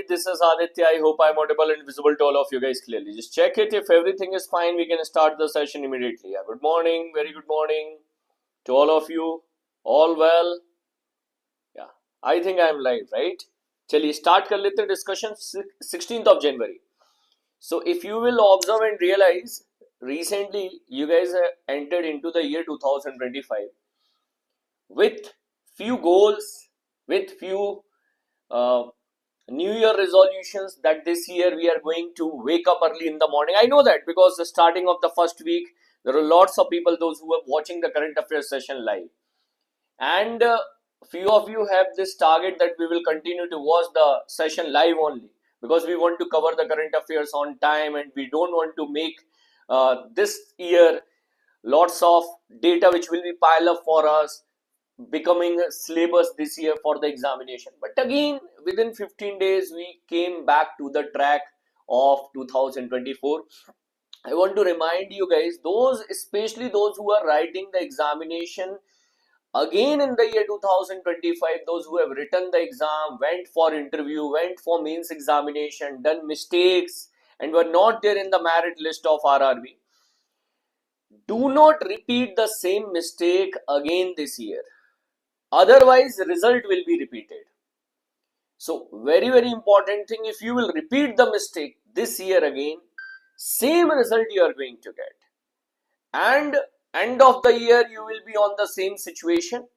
this is Aditya. I hope I'm audible and visible to all of you guys clearly. Just check it. If everything is fine, we can start the session immediately. Yeah, good morning, very good morning to all of you. All well? Yeah, I think I'm live, right? चलिए start कर लेते हैं discussion 16th of January. So if you will observe and realize, recently you guys have entered into the year 2025 with few goals, with few New Year resolutions that this year we are going to wake up early in the morning. I know that because the starting of the first week, there are lots of people, those who are watching the current affairs session live. And few of you have this target that we will continue to watch the session live only because we want to cover the current affairs on time and we don't want to make this year lots of data which will be piled up for us becoming syllabus this year for the examination. But again, within 15 days we came back to the track of 2024. I want to remind you guys, those especially those who are writing the examination again in the year 2025, those who have written the exam, went for interview, went for mains examination, done mistakes and were not there in the merit list of RRB, do not repeat the same mistake again this year. Otherwise, result will be repeated. So, very important thing, if you will repeat the mistake this year again, same result you are going to get. And end of the year, you will be on the same situation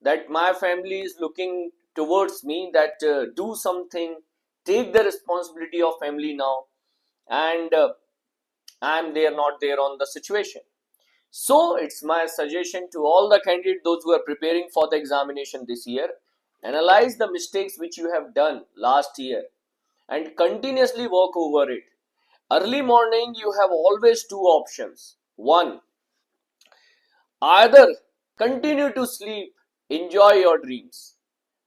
that my family is looking towards me, that do something, take the responsibility of family now, and I'm there, not there on the situation. So, it's my suggestion to all the candidates, those who are preparing for the examination this year, analyze the mistakes which you have done last year and continuously work over it. Early morning, you have always two options. One, either continue to sleep, enjoy your dreams.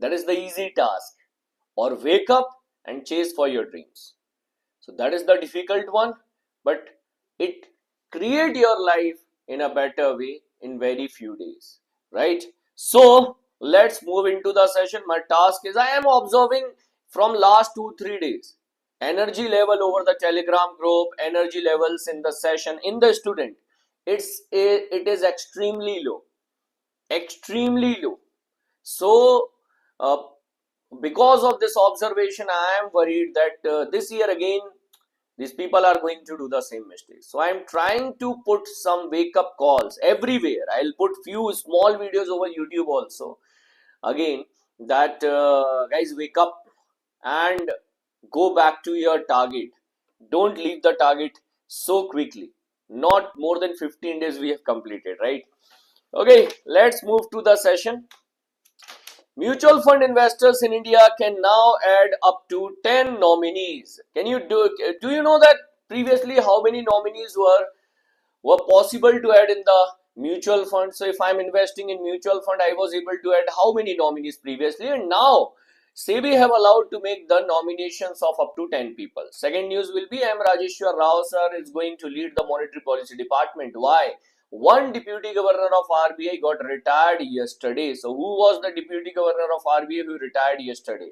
That is the easy task. Or wake up and chase for your dreams. So that is the difficult one, but it create your life in a better way in very few days, right? So let's move into the session. My task is, I am observing from last 2-3 days energy level over the Telegram group, energy levels in the session in the student, it is extremely low, extremely low. So because of this observation, I am worried that this year again these people are going to do the same mistakes. So I am trying to put some wake up calls everywhere. I'll put few small videos over YouTube also. Again, that guys, wake up and go back to your target. Don't leave the target so quickly. Not more than 15 days we have completed, right? Okay, let's move to the session. Mutual fund investors in India can now add up to 10 nominees. Do you know that previously how many nominees were possible to add in the mutual fund? So if I'm investing in mutual fund, I was able to add how many nominees previously, and now SEBI have allowed to make the nominations of up to 10 people. Second news will be M. Rajeshwar Rao sir is going to lead the monetary policy department. Why? One deputy governor of RBI got retired yesterday. So who was the deputy governor of RBI who retired yesterday?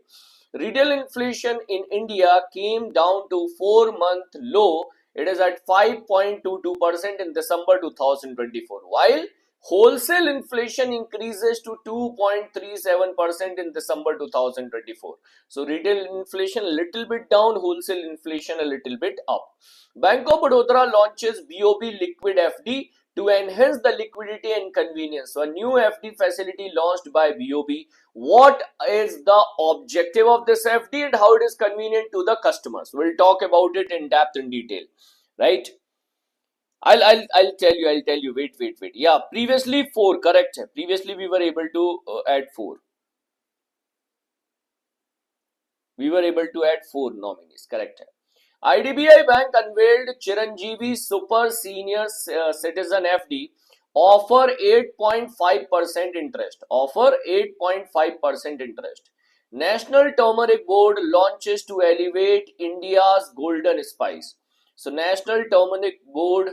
Retail inflation in India came down to 4-month low. It is at 5.22% in December 2024, while wholesale inflation increases to 2.37% in December 2024. So retail inflation a little bit down, wholesale inflation a little bit up. Bank of Baroda launches BOB liquid FD to enhance the liquidity and convenience. So a new FD facility launched by BOB. What is the objective of this FD and how it is convenient to the customers? We'll talk about it in depth in detail, right? I'll tell you. Wait. Yeah, previously 4, correct. Previously we were able to add 4. We were able to add 4 nominees, correct. IDBI Bank unveiled Chiranjeevi Super Senior Citizen FD, offer 8.5% interest. Offer 8.5% interest. National Turmeric Board launches to elevate India's golden spice. So National Turmeric Board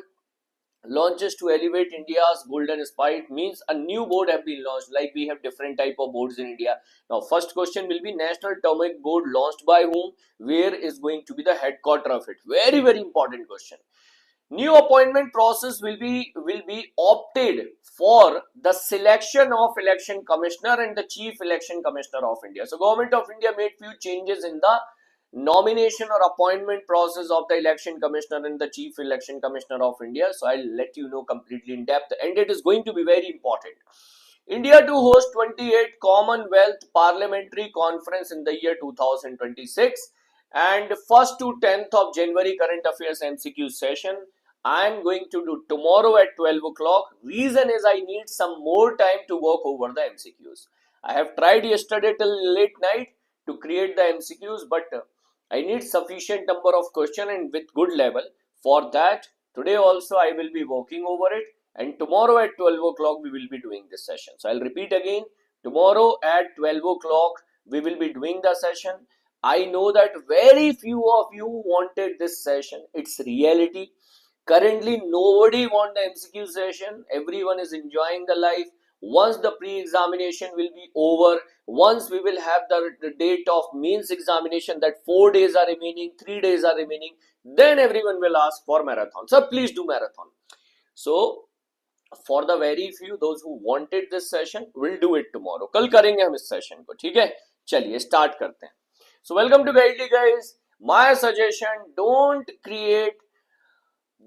launches to elevate India's golden spike, means a new board have been launched, like we have different type of boards in India. Now first question will be National Turmeric Board launched by whom, where is going to be the headquarter of it? Very very important question. New appointment process will be opted for the selection of election commissioner and the chief election commissioner of India. So government of India made few changes in the nomination or appointment process of the election commissioner and the chief election commissioner of India. So I'll let you know completely in depth, and it is going to be very important. India to host 28th Commonwealth Parliamentary Conference in the year 2026, and 1st to 10th of January current affairs MCQ session I am going to do tomorrow at 12 o'clock. Reason is I need some more time to work over the MCQs. I have tried yesterday till late night to create the MCQs, but I need sufficient number of questions and with good level. For that, today also I will be working over it, and tomorrow at 12 o'clock we will be doing this session. So I'll repeat again, tomorrow at 12 o'clock we will be doing the session. I know that very few of you wanted this session. It's reality. Currently, nobody want the MCQ session. Everyone is enjoying the life. Once the pre-examination will be over, once we will have the date of means examination, that 4 days are remaining, 3 days are remaining, then everyone will ask for marathon. So please do marathon. So for the very few, those who wanted this session, we'll do it tomorrow. कल करेंगे हम इस session को, ठीक है? चलिए start करते हैं. So welcome to Guidely guys. My suggestion: don't create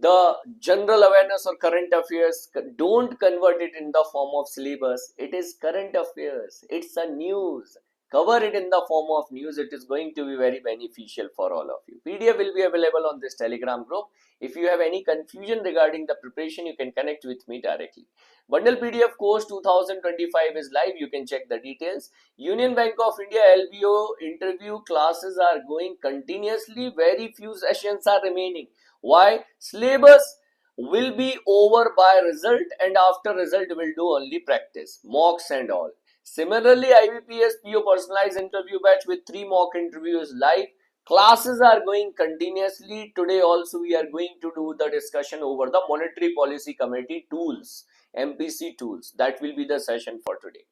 the general awareness or current affairs, don't convert it in the form of syllabus. It is current affairs, it's a news. Cover it in the form of news. It is going to be very beneficial for all of you. PDF will be available on this Telegram group. If you have any confusion regarding the preparation, you can connect with me directly. Bundle PDF course 2025 is live. You can check the details. Union Bank of India LBO interview classes are going continuously. Very few sessions are remaining. Why? Syllabus will be over by result, and after result we'll do only practice, mocks and all. Similarly, IBPS PO personalized interview batch with 3 mock interviews live. Classes are going continuously. Today also we are going to do the discussion over the Monetary Policy Committee tools, MPC tools. That will be the session for today.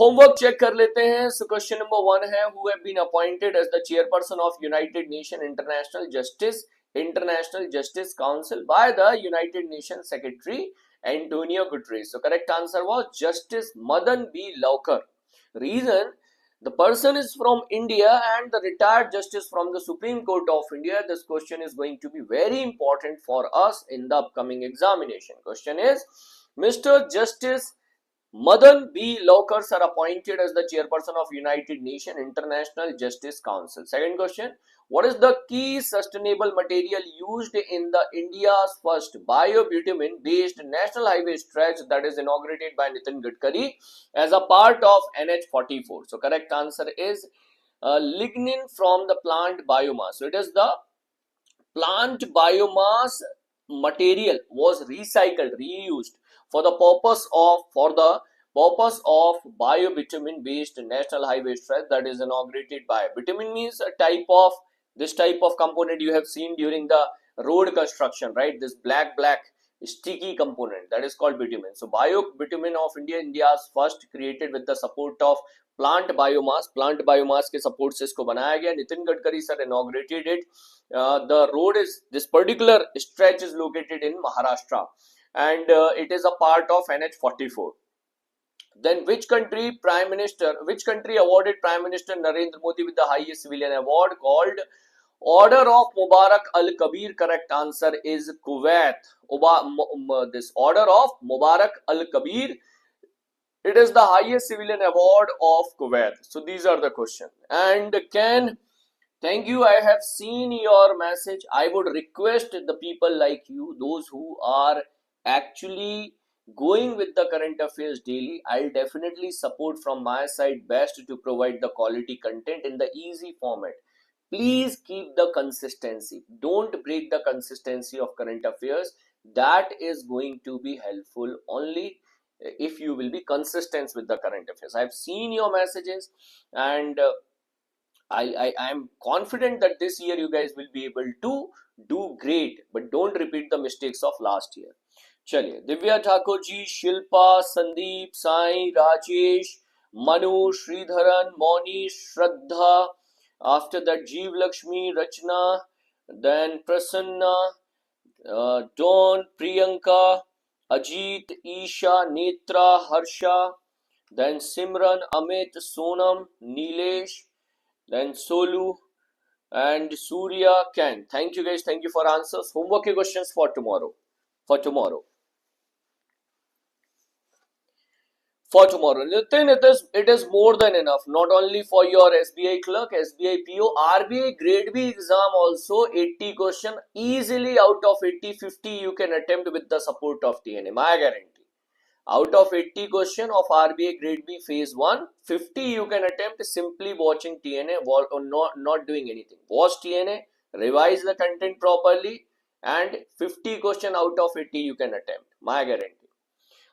Homework check कर लेते हैं. So question number 1 है, who have been appointed as the chairperson of United Nations International Justice Council by the United Nations Secretary Antonio Guterres. So correct answer was Justice Madan B. Laukar. Reason: the person is from India and the retired justice from the Supreme Court of India. This question is going to be very important for us in the upcoming examination. Question is, Mr. Justice Madan B. Laukar are appointed as the chairperson of United Nations International Justice Council. Second question, what is the key sustainable material used in the India's first biobitumin based national highway stretch that is inaugurated by Nitin Gadkari as a part of NH44? So correct answer is lignin from the plant biomass. So it is the plant biomass material was recycled, reused for the purpose of biobitumin based national highway stretch that is inaugurated by. Bitumen means a type of component you have seen during the road construction, right? This black sticky component, that is called bitumen. So biobitumen of India's first created with the support of plant biomass के support से इसको बनाया गया. Nitin Gadkari sir inaugurated it. The road is, this particular stretch is located in Maharashtra, and it is a part of NH44. Then which country awarded Prime Minister Narendra Modi with the highest civilian award called Order of Mubarak Al-Kabir? Correct answer is Kuwait. This Order of Mubarak Al-Kabir, it is the highest civilian award of Kuwait. So these are the questions. And thank you. I have seen your message. I would request the people like you, those who are actually going with the current affairs daily, I'll definitely support from my side best to provide the quality content in the easy format. Please keep the consistency. Don't break the consistency of current affairs. That is going to be helpful only if you will be consistent with the current affairs. I've seen your messages, and I'm confident that this year you guys will be able to do great, but don't repeat the mistakes of last year. चलिए, दिव्या ठाकुर जी, शिल्पा, संदीप, साई, राजेश, मनु, श्रीधरन, मौनी, श्रद्धा, after that Jeev Lakshmi, Rachna, then Prasanna, Dawn, Priyanka, Ajit, Isha, Netra, Harsha, then Simran, Amit, Sonam, Nilesh, then Solu, and Surya, Ken. Thank you guys. Thank you for answers. Homework questions for tomorrow. Nitin, it is more than enough. Not only for your SBI clerk, SBI PO, RBI grade B exam also 80 question easily out of 80, 50 you can attempt with the support of TNA. My guarantee. Out of 80 question of RBI grade B phase 1, 50 you can attempt simply watching TNA or not doing anything. Watch TNA, revise the content properly, and 50 question out of 80 you can attempt. My guarantee.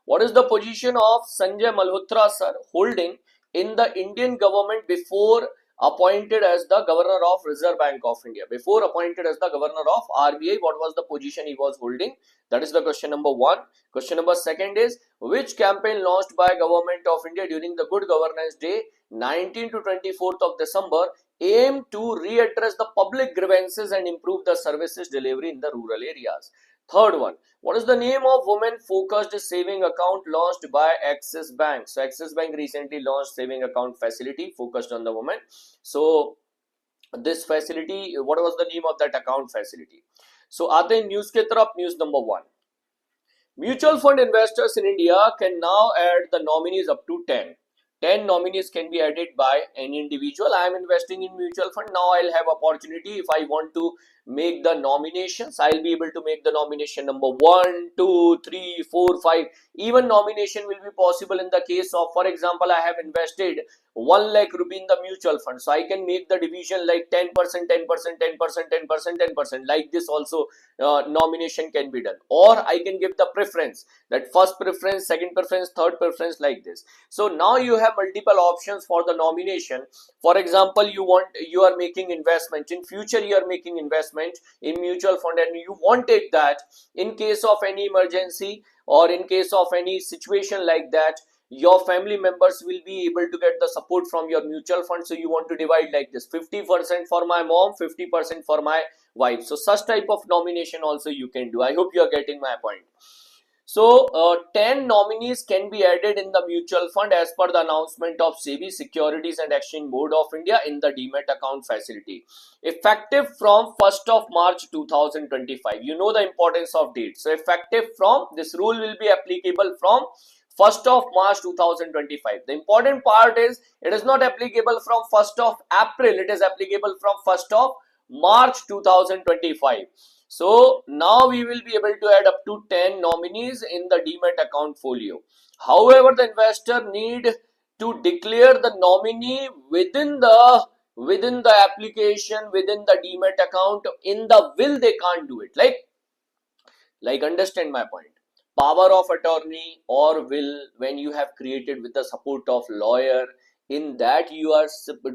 What is the position of Sanjay Malhotra sir holding in the Indian government before appointed as the governor of Reserve Bank of India? Before appointed as the governor of RBI, what was the position he was holding? That is the question number 1. Question number 2 is, which campaign launched by government of India during the Good Governance Day 19 to 24th of December aim to readdress the public grievances and improve the services delivery in the rural areas? Third one, what is the name of women focused saving account launched by Axis Bank? So Axis Bank recently launched saving account facility focused on the women. So this facility, what was the name of that account facility? So आते हैं news के तरफ. News number 1, mutual fund investors in India can now add the nominees up to 10. 10 nominees can be added by any individual. I am investing in mutual fund. Now I'll have opportunity. If I want to make the nominations, I'll be able to make the nomination number 1, 2, 3, 4, 5. Even nomination will be possible in the case of, for example, I have invested 1 lakh rupee in the mutual fund. So I can make the division like 10%, 10%, 10%, 10%, 10%. Like this also nomination can be done. Or I can give the preference, that first preference, second preference, third preference, like this. So now you have multiple options for the nomination. For example, you are making investment in future, you are making investment in mutual fund, and you want it that in case of any emergency or in case of any situation like that, your family members will be able to get the support from your mutual fund. So you want to divide like this, 50% for my mom, 50% for my wife. So such type of nomination also you can do. I hope you are getting my point. So 10 nominees can be added in the mutual fund as per the announcement of SEBI, Securities and Exchange Board of India, in the Demat account facility, effective from 1st of March 2025. You know the importance of date. So effective from, this rule will be applicable from 1st of March 2025. The important part is, it is not applicable from 1st of April. It is applicable from 1st of March 2025. So now we will be able to add up to 10 nominees in the Demat account folio. However, the investor need to declare the nominee within the application, within the Demat account. In the will, they can't do it. Like understand my point. Power of attorney or will, when you have created with the support of lawyer, in that you are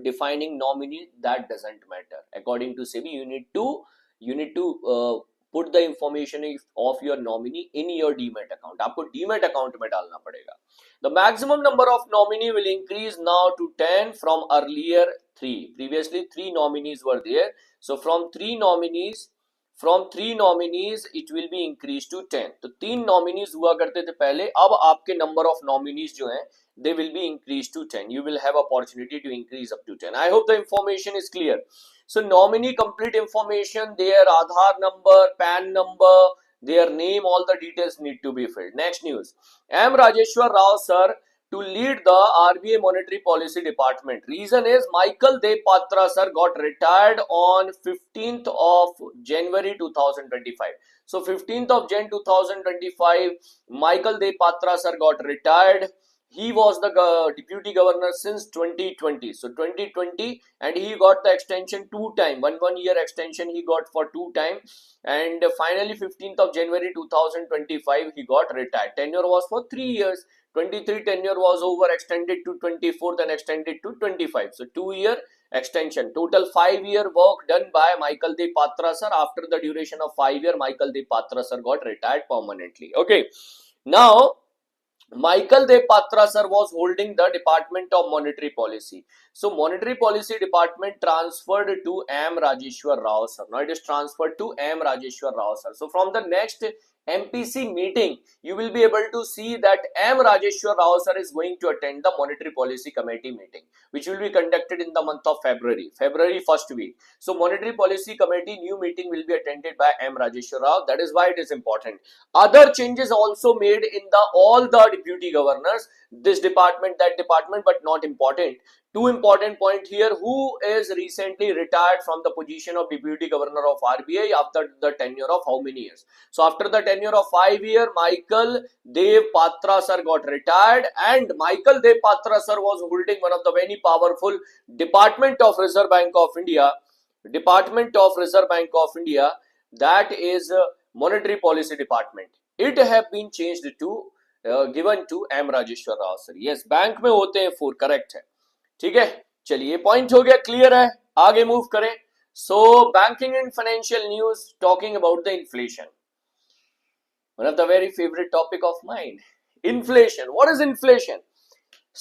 defining nominee, that doesn't matter. According to SEBI, you need to put the information of your nominee in your Demat account. आपको Demat account में डालना पड़ेगा. The maximum number of nominee will increase now to 10 from earlier 3. Previously 3 nominees were there. So from 3 nominees it will be increased to 10. तो 3 nominees हुआ करते थे पहले. अब आपके number of nominees जो हैं, they will be increased to 10. You will have opportunity to increase up to 10. I hope the information is clear. So nominee complete information, their Aadhaar number, PAN number, their name, all the details need to be filled. Next news. M. Rajeshwar Rao sir to lead the RBI Monetary Policy Department. Reason is Michael Depatra sir got retired on 15th of January 2025. So 15th of Jan 2025, Michael Depatra sir got retired. He was the deputy governor since 2020. So 2020, and he got the extension 2 times. One year extension he got for 2 times. And finally 15th of January 2025, he got retired. Tenure was for 3 years. 23 tenure was over, extended to 24, then extended to 25. So 2 year extension. Total 5-year work done by Michael De Patra sir. After the duration of 5 years, Michael De Patra sir got retired permanently. Okay. Now, Michael De Patra sir was holding the Department of Monetary Policy. So Monetary Policy Department transferred to M. Rajeshwar Rao sir. Now it is transferred to M. Rajeshwar Rao sir. So from the next MPC meeting, you will be able to see that M. Rajeshwar Rao sir is going to attend the Monetary Policy Committee meeting, which will be conducted in the month of February first week. So Monetary Policy Committee new meeting will be attended by M. Rajeshwar Rao. That is why it is important. Other changes also made in the all the deputy governors, this department, that department, but not important. Two important point here: who is recently retired from the position of deputy governor of RBI after the tenure of how many years? So after the tenure of 5 years, Michael Dev Patra sir got retired, and Michael Dev Patra sir was holding one of the very powerful Department of Reserve Bank of India, that is Monetary Policy Department. It have been changed to given to M. Rajeshwar Rao sir. Yes, bank में होते हैं 4, correct है. ठीक है, चलिए point हो गया, clear है, आगे मूव करें. सो banking and financial news talking about the inflation, one of the very favorite topic of mine. Inflation. What is inflation?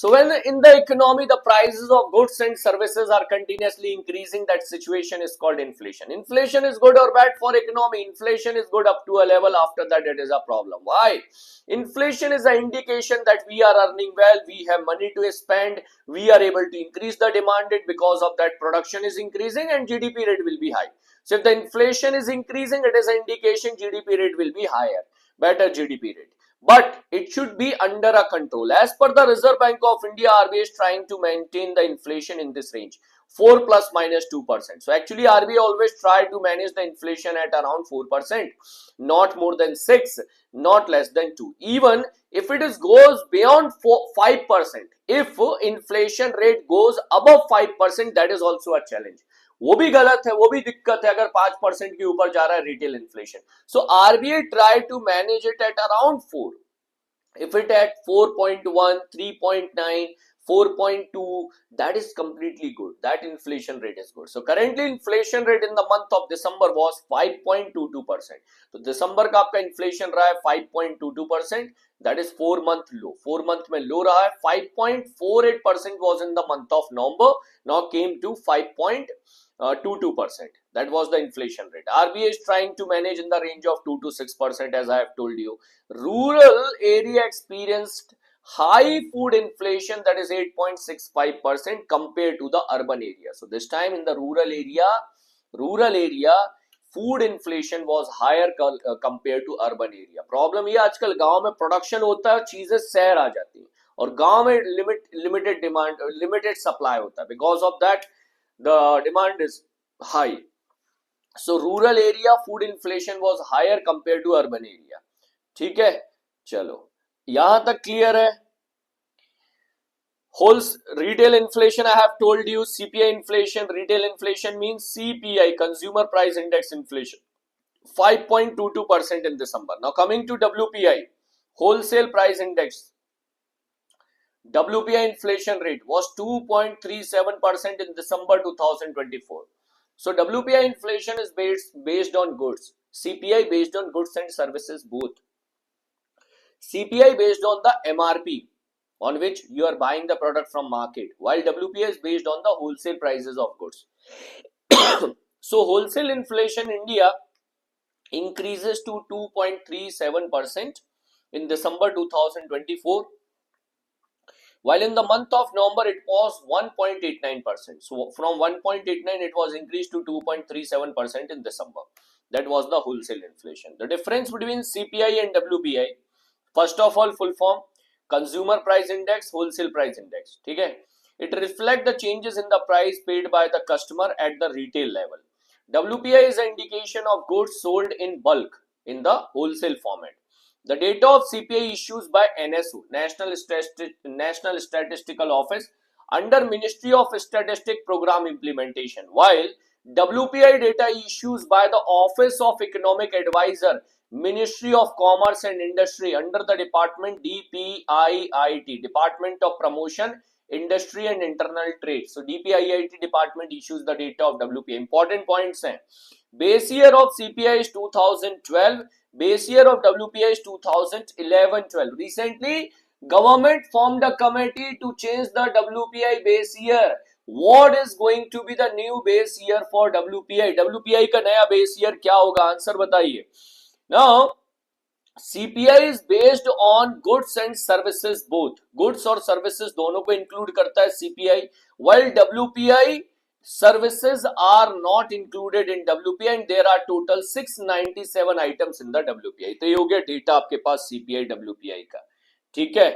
So when in the economy the prices of goods and services are continuously increasing, that situation is called inflation. Inflation is good or bad for economy? Inflation is good up to a level, after that it is a problem. Why? Inflation is an indication that we are earning well, we have money to spend, we are able to increase the demand, because of that production is increasing and GDP rate will be high. So if the inflation is increasing, it is an indication GDP rate will be higher, better GDP rate. But it should be under a control. As per the Reserve Bank of India, RBI is trying to maintain the inflation in this range, 4 plus minus 2%. So actually RBI always try to manage the inflation at around 4%, not more than 6, not less than 2. Even if it is goes beyond 5%, if inflation rate goes above 5%, that is also a challenge. वो भी गलत है, वो भी दिक्कत है अगर 5% के ऊपर जा रहा है retail inflation. So RBI try to manage it at around 4. If it at 4.1, 3.9, 4.2, that is completely good. That inflation rate is good. So currently inflation rate in the month of December was 5.22%. तो दिसंबर का आपका inflation रहा है 5.22%. That is 4-month low. 4-month में लो रहा है. 5.48% was in the month of November. Now came to 5.22%. That was the inflation rate. RBI is trying to manage in the range of 2 to 6%, as I have told you. Rural area experienced high food inflation, that is 8.65% compared to the urban area. So this time in the rural area, food inflation was higher compared to urban area. Problem ये आजकल गांव में production होता है, चीजें शहर आ जाती हैं, और गांव में लिमिटेड डिमांड, लिमिटेड सप्लाई होता है. Because of that the demand is high. So rural area food inflation was higher compared to urban area. ठीक है, चलो यहां तक क्लियर है. Whole retail inflation I have told you. CPI inflation, retail inflation means CPI, consumer price index inflation, 5.22% in December. Now coming to WPI, wholesale price index, WPI inflation rate was 2.37% in December 2024. So WPI inflation is based on goods. CPI based on goods and services both. CPI based on the MRP on which you are buying the product from market, while WPI is based on the wholesale prices of goods. So wholesale inflation in India increases to 2.37% in December 2024. While in the month of November it was 1.89%. So from 1.89 it was increased to 2.37% in December. That was the wholesale inflation. The difference between CPI and WPI, first of all, full form, consumer price index, wholesale price index. ठीक है? It reflects the changes in the price paid by the customer at the retail level. WPI is an indication of goods sold in bulk in the wholesale format. The data of CPI issues by NSO, National Statistical Office, under Ministry of Statistics Program Implementation, while WPI data issues by the Office of Economic Advisor, Ministry of Commerce and Industry, under the Department DPIIT, Department of Promotion, Industry and Internal Trade. So DPIIT department issues the data of WPI. Important points हैं. Base year of CPI is 2012. Base year of WPI is 2011-12. Recently, government formed a committee to change the WPI base year. What is going to be the new base year for WPI? WPI का नया base year क्या होगा? Answer बताइए. Now, CPI is based on goods and services both. Goods और services दोनों को include करता है CPI. While WPI services are not included in WPI and there are total 697 items in the WPI. तो ये हो गया डेटा आपके पास CPI WPI का. ठीक है.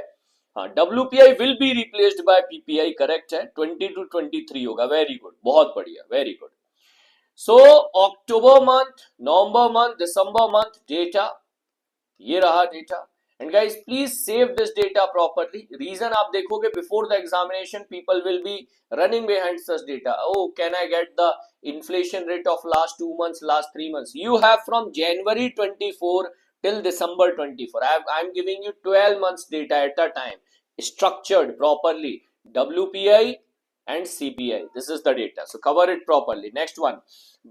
हाँ, WPI will be replaced by PPI. Correct है. 20 to 23 होगा. Very good. बहुत बढ़िया. Very good. So October month, November month, December month data. ये रहा data. And guys please save this data properly. Reason आप देखोगे before the examination people will be running behind such data. Oh can I get the inflation rate of last 2 months, last 3 months? You have from January 24 till December 24. I am giving you 12 months data at a time, structured properly. WPI and CPI. This is the data. So cover it properly. Next one.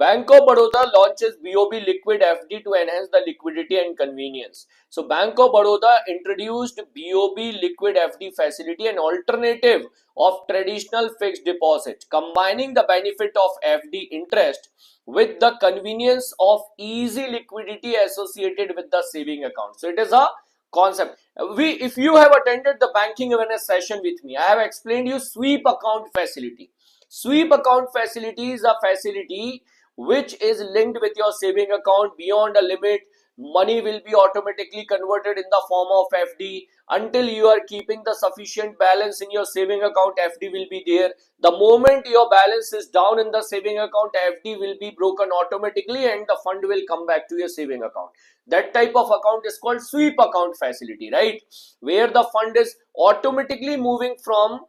Bank of Baroda launches BOB liquid FD to enhance the liquidity and convenience. So Bank of Baroda introduced BOB liquid FD facility, an alternative of traditional fixed deposit, combining the benefit of FD interest with the convenience of easy liquidity associated with the saving account. So it is a concept. If you have attended the banking awareness session with me, I have explained you sweep account facility. Sweep account facility is a facility which is linked with your saving account beyond a limit. Money will be automatically converted in the form of FD. Until you are keeping the sufficient balance in your saving account, FD will be there. The moment your balance is down in the saving account, FD will be broken automatically and the fund will come back to your saving account. That type of account is called sweep account facility, right? Where the fund is automatically moving from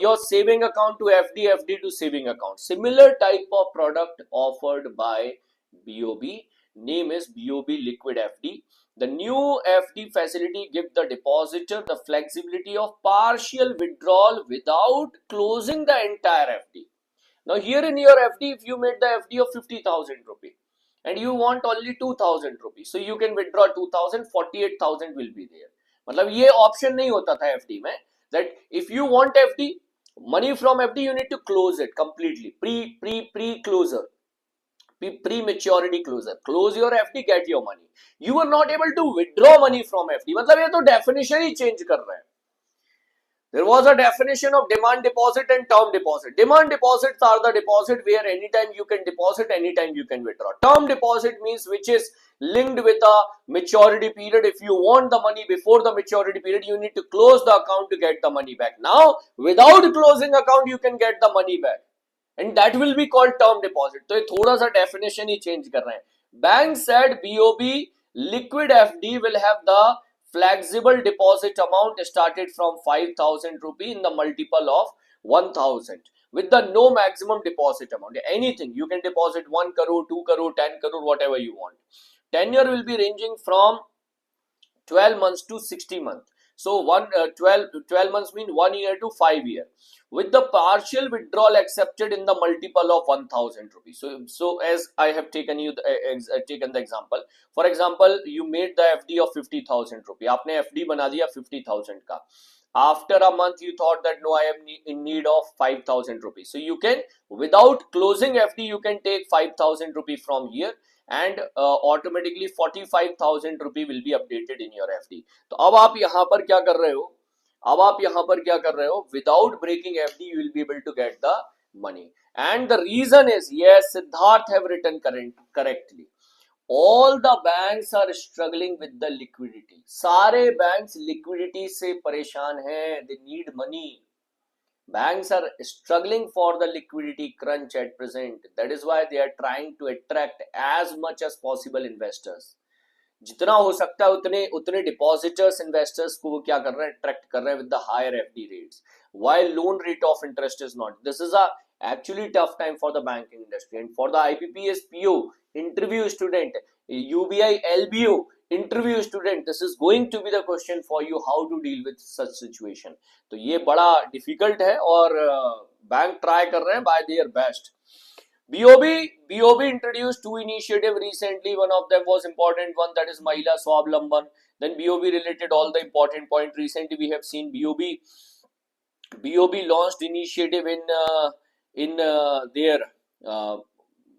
your saving account to FD, FD to saving account. Similar type of product offered by BOB. Name is BOB Liquid FD. The new FD facility gives the depositor the flexibility of partial withdrawal without closing the entire FD. Now here in your FD, if you made the FD of 50,000 rupee and you want only 2,000 rupees, so you can withdraw 2,000, 48,000 will be there. मतलब ये option नहीं होता था FD में, that if you want FD, money from FD, you need to close it completely, pre-closure. Pre-maturity closer. Close your FD, get your money. You are not able to withdraw money from FD. मतलब ये तो definition ही change कर रहा है. There was a definition of demand deposit and term deposit. Demand deposits are the deposit where anytime you can deposit, anytime you can withdraw. Term deposit means which is linked with a maturity period. If you want the money before the maturity period, you need to close the account to get the money back. Now, without closing account, you can get the money back. And that will be called term deposit. तो ये थोड़ा सा definition ही change कर रहे हैं. Bank said BOB liquid FD will have the flexible deposit amount started from 5,000 rupee in the multiple of 1,000 with the no maximum deposit amount. Anything you can deposit 1 crore, 2 crore, 10 crore, whatever you want. Tenure will be ranging from 12 months to 60 months. So 12 months mean 1 year to 5 years. With the partial withdrawal accepted in the multiple of 1,000 rupees. So as I have taken the example. For example, you made the FD of 50,000 rupees. आपने FD बना दिया 50,000 का. After a month, you thought that no, I am in need of 5,000 rupees. So you can, without closing FD, you can take 5,000 rupees from here. And automatically 45,000 rupee will be updated in your FD. तो अब आप यहाँ पर क्या कर रहे हो? Without breaking FD, you will be able to get the money. And the reason is, yes, Siddharth have written correctly. All the banks are struggling with the liquidity. सारे banks liquidity से परेशान हैं. They need money. Banks are struggling for the liquidity crunch at present. That is why they are trying to attract as much as possible investors. जितना हो सकता है उतने depositors investors को वो क्या कर रहे हैं, attract कर रहे हैं with the higher FD rates. While loan rate of interest is not. This is a actually tough time for the banking industry and for the IBPS PO interview student, UBI LBO interview student, this is going to be the question for you, how to deal with such situation. तो ये बड़ा difficult है और bank try कर रहे हैं by their best. BOB introduced two initiatives recently. One of them was important one, that is Mahila Swablamban. Then BOB related all the important point. Recently we have seen BOB launched initiative in their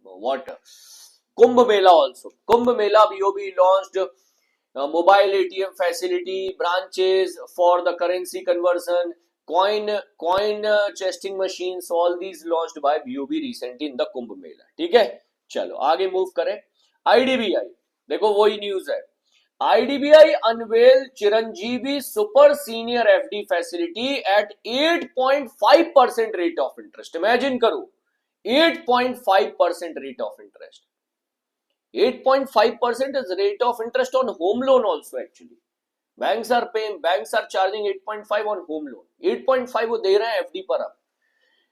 what Kumbh Mela also. Kumbh Mela BOB launched mobile ATM facility, branches for the currency conversion, coin chesting machines, all these launched by BOB recently in the Kumbh Mela. ठीक है, चलो आगे move करें. IDBI, देखो वही news है. IDBI unveiled Chiranjeevi super senior FD facility at 8.5% rate of interest. Imagine करो 8.5% rate of interest. 8.5% is rate of interest on home loan also actually. Banks are charging 8.5 on home loan. 8.5 वो दे रहे हैं FD पर अब.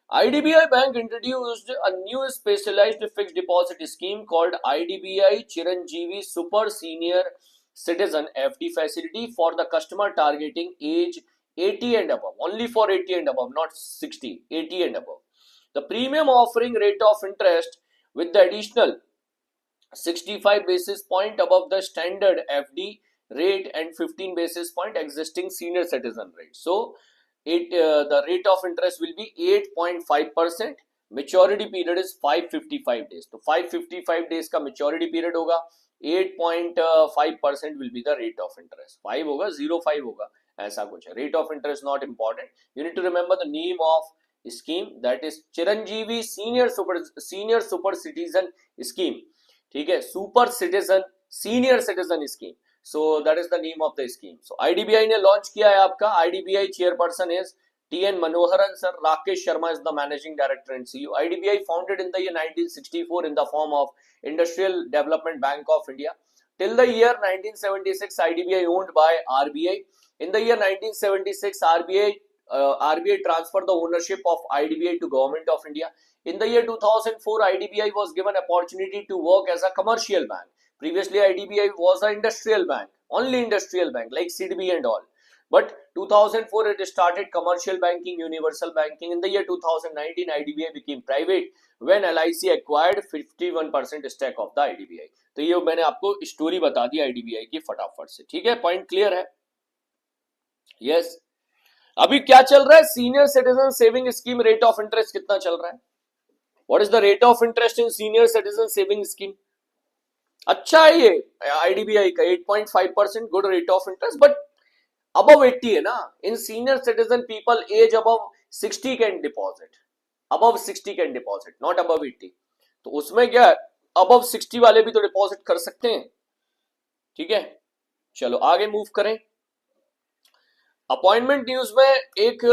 IDBI Bank introduced a new specialized fixed deposit scheme called IDBI Chiranjeevi Super Senior Citizen FD facility for the customer targeting age 80 and above. Only for 80 and above, not 60. 80 and above. The premium offering rate of interest with the additional 65 basis point above the standard FD rate and 15 basis point existing senior citizen rate. So, the rate of interest will be 8.5%. Maturity period is 555 days. तो 555 days का maturity period होगा. 8.5% will be the rate of interest. 5 होगा, 0.5 होगा, ऐसा कुछ है. Rate of interest not important. You need to remember the name of scheme, that is Chiranjeevi Senior Super Citizen Scheme. ठीक है, Super Citizen Senior Citizen Scheme. So that is the name of the scheme. So IDBI ने launch किया है आपका. IDBI chairperson is TN Manoharan sir. Rakesh Sharma is the managing director and CEO. IDBI founded in the year 1964 in the form of Industrial Development Bank of India. Till the year 1976, IDBI owned by RBI. In the year 1976, RBI transferred the ownership of IDBI to Government of India. In the year 2004, IDBI was given opportunity to work as a commercial bank. Previously, IDBI was an industrial bank, only industrial bank like CDB and all. But 2004 it started commercial banking, universal banking. In the year 2019, IDBI became private when LIC acquired 51% stake of the IDBI. तो ये मैंने आपको story बता दी IDBI की फटाफट से. ठीक है, पॉइंट क्लियर है? यस. अभी क्या चल रहा है? Senior citizen saving scheme rate of interest कितना चल रहा है? What is the rate of interest in senior citizen saving scheme? अच्छा है ये IDBI का 8.5% good rate of interest, but above 80 है ना. In senior citizen people as above 60 can deposit. above 60 can deposit, not above 80. तो उसमें क्या है, above 60 वाले भी तो डिपॉजिट कर सकते हैं. ठीक है, चलो आगे मूव करें. अपॉइंटमेंट न्यूज में एक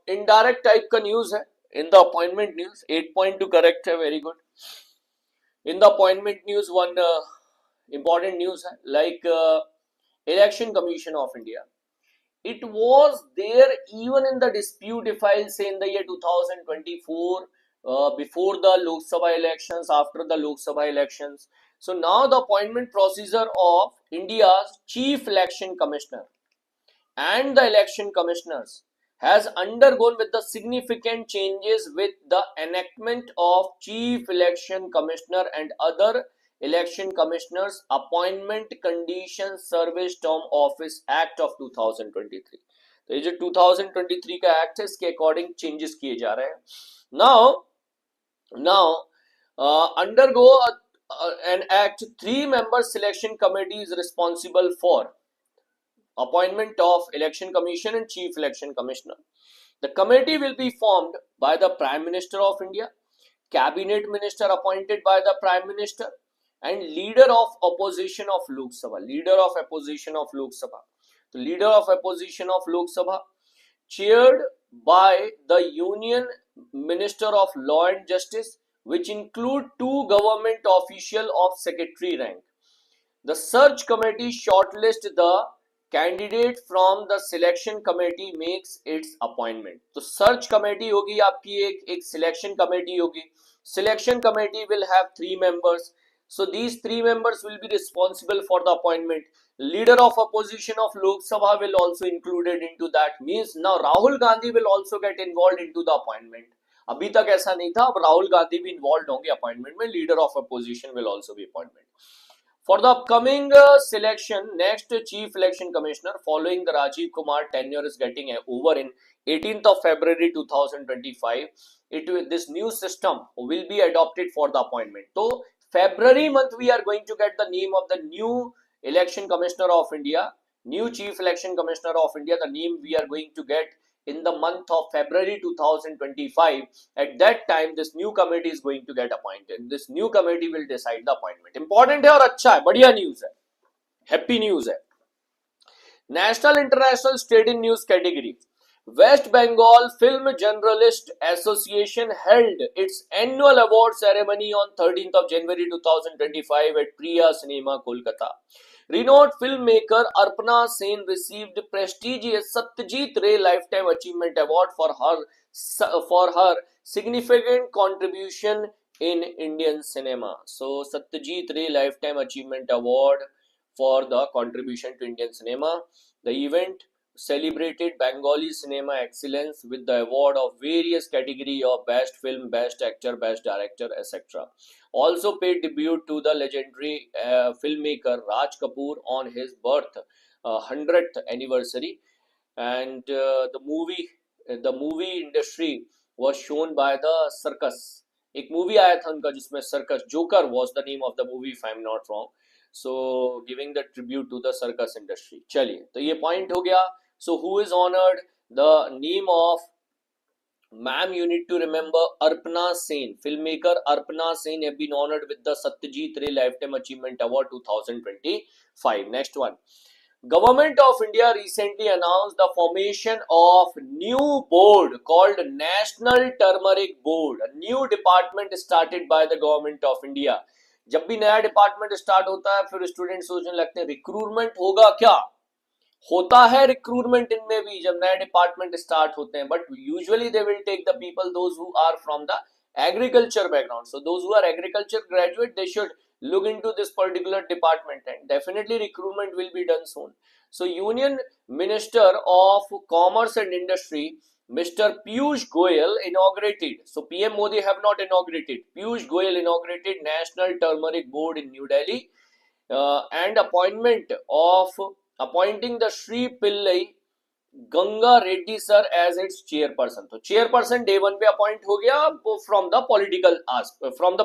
इनडायरेक्ट टाइप का न्यूज है. In the appointment news 8.2 correct है, very good. In the appointment news one important news है, like election commission of India. It was there even in the dispute, if I'll say, in the year 2024, before the Lok Sabha elections, after the Lok Sabha elections. So now the appointment procedure of India's Chief Election Commissioner and the election commissioners has undergone with the significant changes with the enactment of Chief Election Commissioner and other Election Commissioners Appointment Conditions Service Term Office Act of 2023. तो ये जो 2023 का act है, इसके according changes किए जा रहे हैं. Now undergo an act, 3-member selection committee is responsible for appointment of election commission and chief election commissioner. The committee will be formed by the Prime Minister of India, cabinet minister appointed by the Prime Minister, and leader of opposition of Lok Sabha. Leader of opposition of Lok Sabha. The leader of opposition of Lok Sabha, chaired by the Union Minister of Law and Justice, which include 2 government official of secretary rank. The search committee shortlist the candidate from the selection committee makes its appointment. तो search committee होगी आपकी, एक selection committee होगी. Selection committee will have 3 members. So these three members will be responsible for the appointment. Leader of opposition of Lok Sabha will also included into that. Means now Rahul Gandhi will also get involved into the appointment. अभी तक ऐसा नहीं था, अब राहुल गांधी भी involve होंगे appointment में. Leader of opposition will also be appointment. For the upcoming selection, next Chief Election Commissioner following the Rajiv Kumar tenure is getting over in 18th of February 2025. This new system will be adopted for the appointment. So February month we are going to get the name of the new Election Commissioner of India, new Chief Election Commissioner of India. The name we are going to get in the month of February 2025. At that time, this new committee is going to get appointed. This new committee will decide the appointment. Important है और अच्छा है, बढ़िया news है, happy news है. National International State in News category. West Bengal Film Journalist Association held its annual award ceremony on 13th of January 2025 at Priya Cinema, Kolkata. Renowned filmmaker Arpana Sen received prestigious Satyajit Ray Lifetime Achievement Award for her significant contribution in Indian cinema. So Satyajit Ray Lifetime Achievement Award for the contribution to Indian cinema. The event celebrated Bengali cinema excellence with the award of various category of best film, best actor, best director, etc. Also paid tribute to the legendary filmmaker Raj Kapoor on his birth 100th anniversary. And the movie industry was shown by the circus. एक movie आया था उनका जिसमें circus, joker was the name of the movie if I'm not wrong. So giving the tribute to the circus industry. चलिए, तो ये point हो गया. So who is honored? The name of ma'am, you need to remember Arpana Sen. Filmmaker Arpana Sen have been honored with the Satyajit Ray Lifetime Achievement Award 2025. Next one. Government of India recently announced the formation of new board called National Turmeric Board. A new department started by the Government of India. जब भी नया department start होता है फिर student सोचने लगते हैं recruitment होगा क्या. होता है रिक्रूटमेंट इनमें भी जब नए डिपार्टमेंट स्टार्ट होते हैं, but usually they will take the people those who are from the agriculture background. So those who are agriculture graduate they should look into this particular department and definitely recruitment will be done soon. So Union Minister of Commerce and Industry Mr. Piyush Goyal inaugurated. So PM Modi have not inaugurated. Piyush Goyal inaugurated National Turmeric Board in New Delhi and appointing the Sri Pillai Ganga Reddy sir as its chairperson. तो chairperson day one पे appoint हो गया from the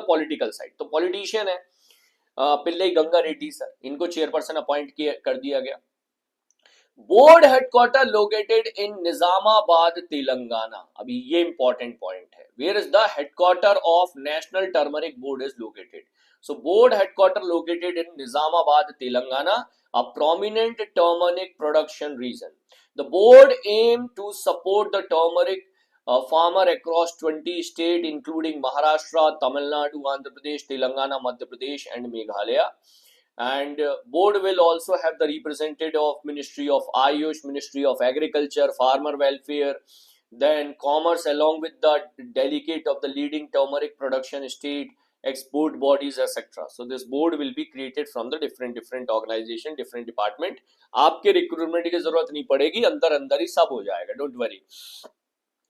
political side. तो politician है Pillai Ganga Reddy sir, इनको chairperson appoint कर दिया गया. Board headquarter located in Nizamabad Telangana. अभी ये इंपॉर्टेंट पॉइंट है. Where is the headquarter of national turmeric board is located. So board headquarter located in Nizamabad Telangana, a prominent turmeric production region. The board aimed to support the turmeric farmer across 20 states including Maharashtra, Tamil Nadu, Andhra Pradesh, Telangana, Madhya Pradesh and Meghalaya. And board will also have the representative of Ministry of Ayush, Ministry of Agriculture, Farmer Welfare, then Commerce, along with the delegate of the leading turmeric production state, export bodies, etc. So this board will be created from the different organization, different department. आपके recruitment की जरूरत नहीं पड़ेगी, अंदर ही सब हो जाएगा, don't worry.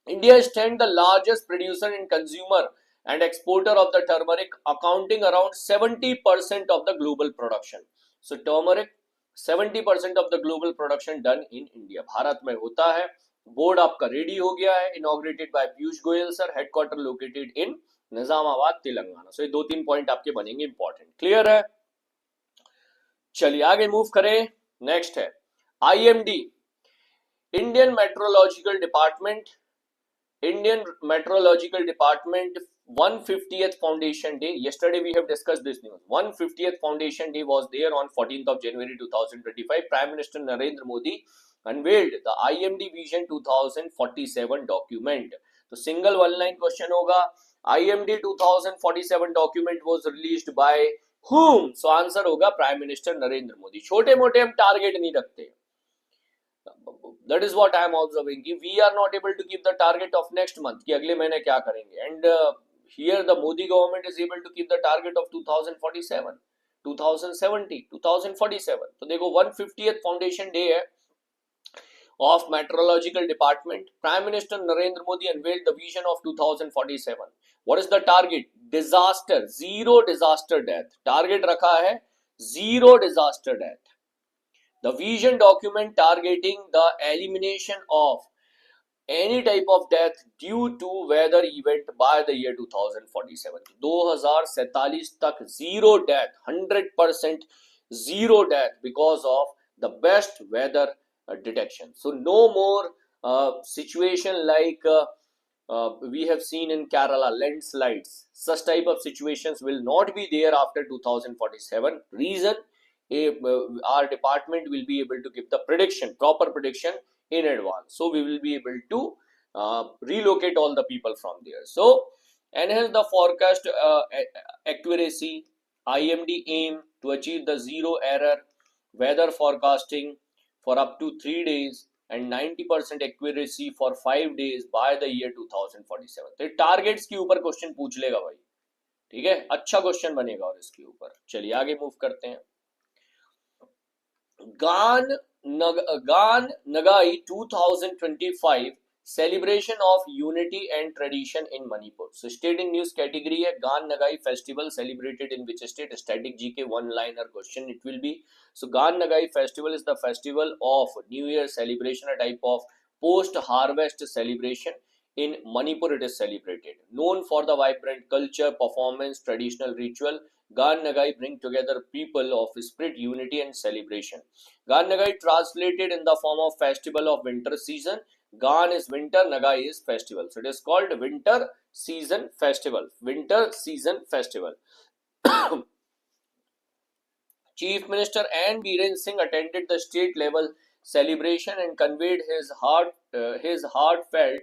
India stands the largest producer and consumer and exporter of the turmeric, accounting around 70% of the global production. So turmeric 70% of the global production done in India. Bharat में होता है. बोर्ड आपका रेडी हो गया है, inaugurated by Piyush Goyal sir, headquarter located in Nizamabad Telangana. So ये 2-3 point आपके बनेंगे इंपॉर्टेंट. क्लियर है? चलिए आगे मूव करें. नेक्स्ट है IMD, Indian Meteorological Department. Indian Meteorological Department 150th Foundation Day. Yesterday we have discussed this news. 150th Foundation Day was there on 14th of January 2025. Prime Minister Narendra Modi unveiled the IMD Vision 2047 document. तो single one line question होगा. IMD 2047 document was released by whom? So answer होगा prime minister Narendra Modi. छोटे मोटे हम target नहीं रखते. That is what I am observing. We are not able to give the target of next month कि अगले महीने क्या करेंगे. And here the Modi government is able to keep the target of 2047, 2070, 2047. तो देखो 150th फाउंडेशन डे है of Meteorological Department. Prime Minister Narendra Modi unveiled the vision of 2047. What is the target? Disaster, zero disaster death. Target रखा है zero disaster death. The vision document targeting the elimination of any type of death due to weather event by the year 2047. 2047 तक zero death, 100% zero death because of the best weather detection. So no more situation like we have seen in Kerala, landslides. Such type of situations will not be there after 2047. Reason, our department will be able to give the prediction, proper prediction in advance. So we will be able to relocate all the people from there. So enhance the forecast accuracy. IMD aim to achieve the zero error weather forecasting for up to 3 days and 90% accuracy for 5 days by the year 2047. तो targets के ऊपर question पूछ लेगा भाई, ठीक है, अच्छा question बनेगा और इसके ऊपर। चलिए आगे मूव करते हैं। गान-नगाई 2025 celebration of unity and tradition in Manipur. So state in news category है Gaan-Ngai festival celebrated in which state? Static GK one liner question it will be. So Gaan-Ngai festival is the festival of New Year celebration, a type of post harvest celebration. In Manipur it is celebrated. Known for the vibrant culture, performance, traditional ritual, Gaan-Ngai bring together people of spirit, unity and celebration. Gaan-Ngai translated in the form of festival of winter season. Gaan is winter, Nagai is festival. So it is called winter season festival. Winter season festival. Chief Minister N. Biren Singh attended the state level celebration and conveyed his heartfelt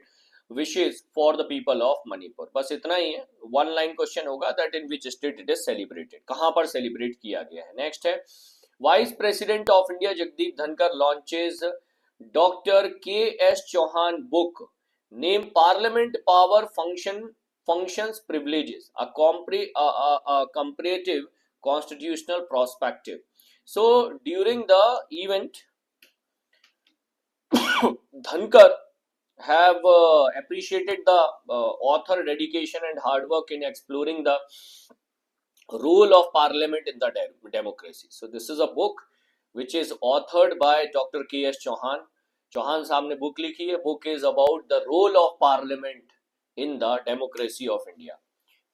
wishes for the people of Manipur. बस इतना ही है, one line question होगा that in which state it is celebrated, कहाँ पर celebrate किया गया है. Next है Vice President of India Jagdeep Dhankar launches Dr. K.S. Chauhan book named Parliament Power Functions Privileges, a comparative constitutional perspective. So during the event, Dhankar have appreciated the author dedication and hard work in exploring the role of parliament in the democracy. So this is a book which is authored by Dr. K.S. Chauhan. Chauhan साहब ने book लिखी है. Book is about the role of parliament in the democracy of India.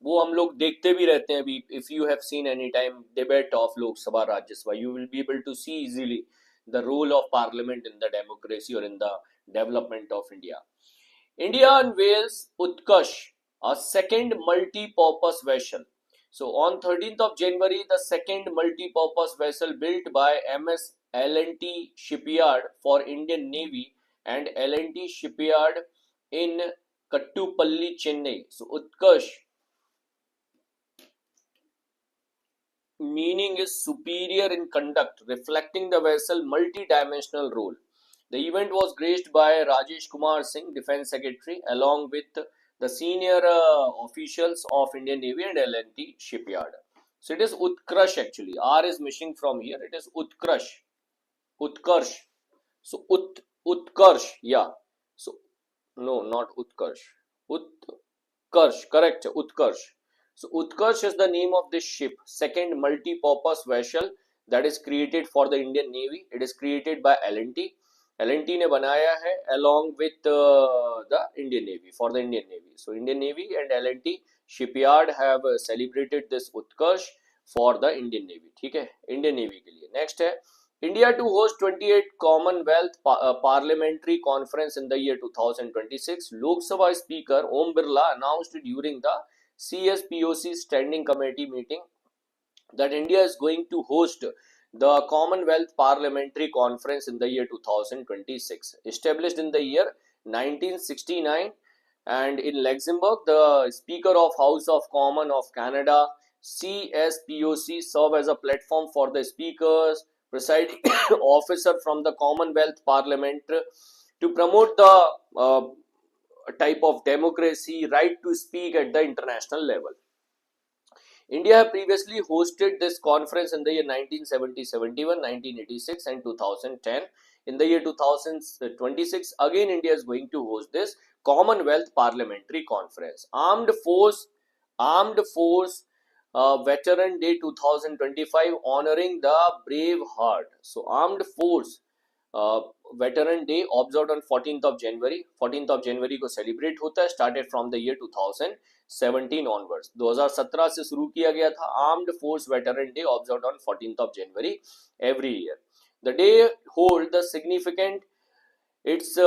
वो हम लोग देखते भी रहते हैं अभी. If you have seen any time debate of Lok Sabha, Rajya Sabha, you will be able to see easily the role of parliament in the democracy or in the development of India. India unveils Utkarsh, a second multi-purpose vessel. So on 13th of January, the second multi-purpose vessel built by MS L&T Shipyard for Indian Navy and L&T Shipyard in Kattupalli, Chennai. So Utkarsh meaning is superior in conduct, reflecting the vessel multi-dimensional role. The event was graced by Rajesh Kumar Singh, Defence Secretary, along with the senior officials of Indian Navy and L&T Shipyard. So it is Utkarsh actually. R is missing from here. It is Utkarsh. Utkarsh. So Utkarsh. Yeah. So no, not Utkarsh. Utkarsh. Correct. Utkarsh. So Utkarsh is the name of this ship, second multi-purpose vessel that is created for the Indian Navy. It is created by L&T. L&T ने बनाया है along with the Indian Navy, for the Indian Navy. So Indian Navy and L&T Shipyard have celebrated this Utkarsh for the Indian Navy. ठीक है, Indian Navy के लिए. Next है India to host 28 Commonwealth Parliamentary Conference in the year 2026. Lok Sabha Speaker Om Birla announced during the CSPOC Standing Committee meeting that India is going to host the Commonwealth Parliamentary Conference in the year 2026. Established in the year 1969 and in Luxembourg, the Speaker of House of Commons of Canada, CSPOC, serve as a platform for the speakers, presiding officer from the Commonwealth Parliament to promote the type of democracy, right to speak at the international level. India have previously hosted this conference in the year 1970, 71, 1986 and 2010. In the year 2026, again India is going to host this Commonwealth Parliamentary Conference. Armed Force Veteran Day 2025 honoring the brave heart. So Armed Force Veteran Day observed on 14th of January. 14th of January को celebrate होता है, started from the year 2017 onwards. 2017 से शुरू किया गया था. Armed Force Veteran Day observed on 14th of January every year. The day hold the significant, it's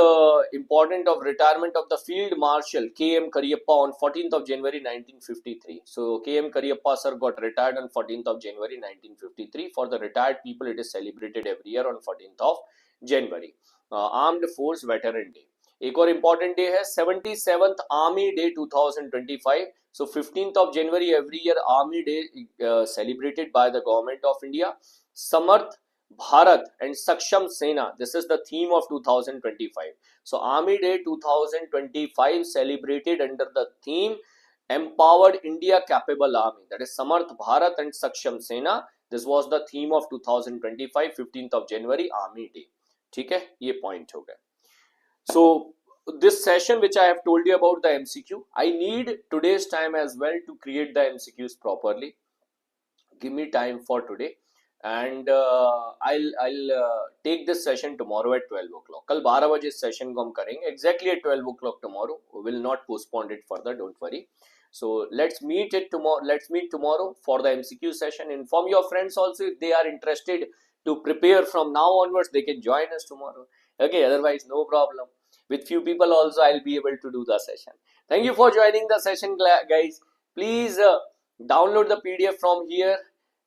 important of retirement of the Field Marshal K.M. Kariappa on 14th of January 1953. So K.M. Kariappa sir got retired on 14th of January 1953. For the retired people, it is celebrated every year on 14th of January. Armed Force Veteran Day. एक और important day है 77th Army Day 2025. So 15th of January every year Army Day celebrated by the government of India. Samarth Bharat and Saksham Sena. This is the theme of 2025. So Army Day 2025 celebrated under the theme Empowered India Capable Army. That is Samarth Bharat and Saksham Sena. This was the theme of 2025, 15th of January Army Day. ठीक है, ये point हो गया. So this session which I have told you about the MCQ, I need today's time as well to create the MCQs properly. Give me time for today. And I'll take this session tomorrow at 12 o'clock. कल 12 बजे इस session को हम करेंगे exactly at 12 o'clock tomorrow. We will not postpone it further. Don't worry. So let's meet tomorrow. Let's meet tomorrow for the MCQ session. Inform your friends also if they are interested to prepare from now onwards. They can join us tomorrow. Okay. Otherwise, no problem. With few people also, I'll be able to do the session. Thank you for joining the session, guys. Please download the PDF from here.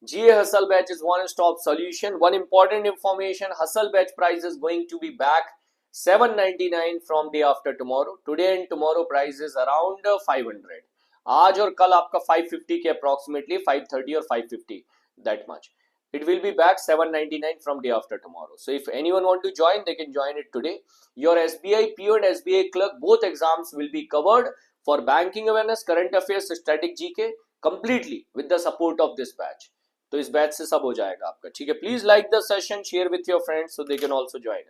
GA Hustle Batch is one-stop solution. One important information, Hustle Batch price is going to be back $799 from day after tomorrow. Today and tomorrow price is around 500. आज और कल आपका 550 के approximately 530 or 550 that much. It will be back $799 from day after tomorrow. So if anyone want to join, they can join it today. Your SBI PO and SBI clerk, both exams will be covered for banking awareness, current affairs, static GK completely with the support of this batch. तो इस batch से सब हो जाएगा आपका. ठीक है, please like the session, share with your friends so they can also join.